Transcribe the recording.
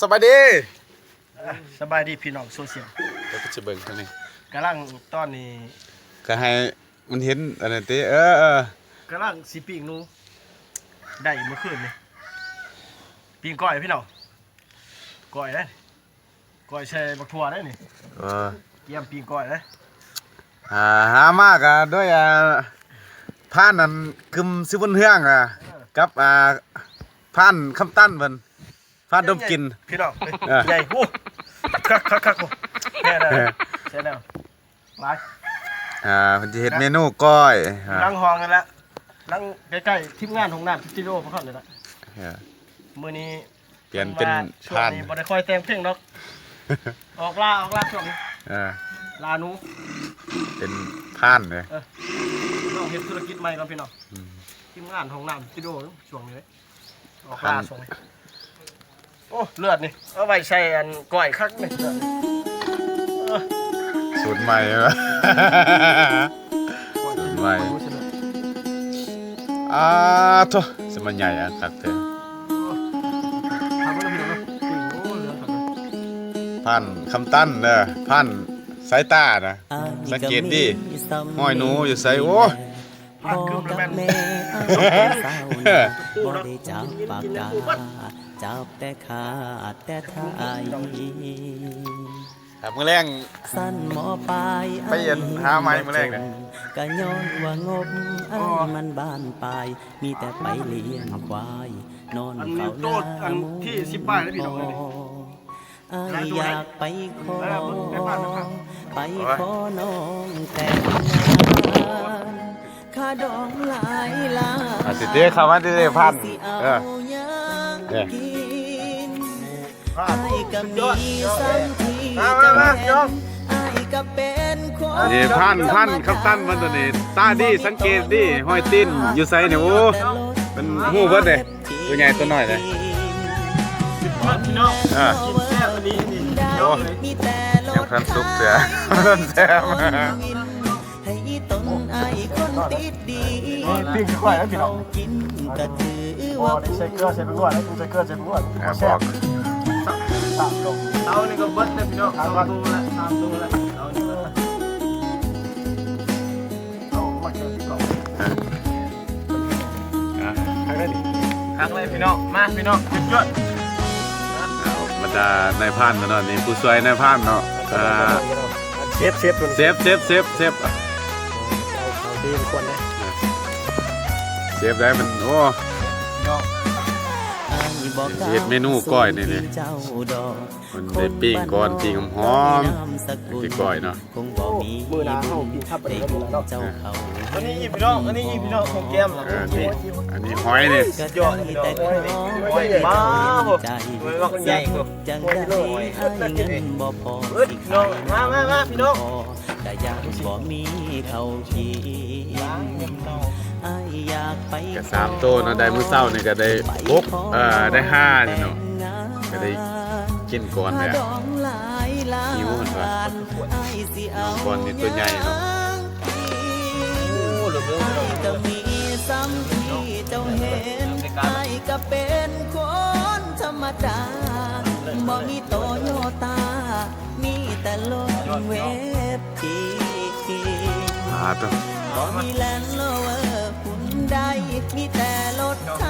สบายดีสบายดีพี่น้องโซเชียลเดี๋ยวจะเบิ่งตัวนี้กำลังตอนนี้ก็ให้มันเห็นอันนั้นติกำลังสิปิ้งหนูได้เมื่อคืนนี่ปิ้งก้อยพี่น้องก้อยได้ก้อยใส่บักถั่วได้นี่เตรียมปิ้งก้อยได้หามากอ่ะด้วยผ่านนั้นคึมซิบนเฮืองกับผ่านคำตั้นเพิ่นผ่านดมกินพี่น้องใหญ่โอ้คักโอ้แน่ใช่แล้วหลายเพิ่นสิเฮ็ดเมนูก้อยล้างห้องกันแล้วล้างใกล้ๆทีมงานของน้ำสตูดิโอพวกเขาเลยละมื้อนี้เปลี่ยนเป็นผ่านบ่ได้ค่อยแต่งเพลงดอกออกล่าช่วงนี้ลาหนูเป็นผ่านเลยต้องเฮ็ดธุรกิจใหม่ก่อนพี่น้องทีมงานของน้ำสตูดิโอช่วงนี้ออกล่าช่วงนี้โอ้เลือดนี่เอาไว้ใส่อันก้อยคักนี่สูตรใหม่สูตรใหม่โธ่สมันใหญ่คักเด้ผ่านคำตั้นเด้อผ่านสายตานะสังเกตดิห้อยหนูอยู่ไสโอ้ผ่านกึมแล้วแม่นบ่ได้จับปากกาจับแต่ขาดแต่ท้ายมื้อแรงสั้นหมอปลายไปเย็นหาไม้มื้อแรงเนี่ยก็ย้อนว่างบมันบ้านปลายมีแต่ไปเลี้ยงควายนอนเฝ้าหน้าที่10ป้ายแล้วพี่น้องอยากไปขอไปขอน้องแต่งงานข้าดองหลายล้านสิเด้เข้ามาเด้พันไอ้ก็มีสัมทีจะแม่ไอ้ก็เป็นคนนี่พันคำตั้นมันตัวนี้ตาดีสังเกตดีห้อยตีนอยู่ไสเนี่ยโอ้เป็นหูเบิดเลยตัวใหญ่ตัวน้อยเลยพี่น้องกินแซ่บดีนี่โอ้ยังพันสุกเสียแซ่บให้ต้นไอ้คนติดดีปิ้งกล้วยแล้วพี่น้องกินก็ถือว่าใส่เกลือใส่ไปก่อนแล้วกูใส่เกลือใส่ไปก่อนแซ่บ3 ลงเตานี่ก็เบิดเลยพี่น้อง3 ตัวแล้ว3 ตัวแล้วเตานี่เอามาเจอที่กล่องครั้งแรกดิครั้งแรกพี่น้องมาพี่น้องยอดบรรดานายพรานเนาะนี่ผู้ช่วยนายพรานเนาะเซฟเอาดีควรได้เซฟได้มันโอ้เฮ็ดเมนูก้อยนี่เลยมันได้ปิ้งก่อนปิ้งหอมๆที่ก้อยเนาะมือหนาเฮากินทับไปเลยเนาะอันนี้อีพี่น้องของแก้มอันนี้หอยนี่ยอดพี่น้องหอยมาบ่หอยใหญ่จังได้ให้เงินบ่พอสิพี่น้องมาพี่น้องแต่ยังบ่มีเขากินอยากไปก็3 ตัวเนาะได้มื้อเช้านี่ก็ได้6ได้5นี่เนาะก็ได้กินก่อนเนี่ยหิวมันว่าก่อนนี่ตัวใหญ่เนาะโอ้เหลือก็มีซ้ำที่เจ้าเห็นไอ้ก็เป็นคนธรรมดาบ่มีโตโยต้ามีแต่รถเวทีตัวบ่มีแลนด์โรเวอร์หุ่นใดมีแต่รถไท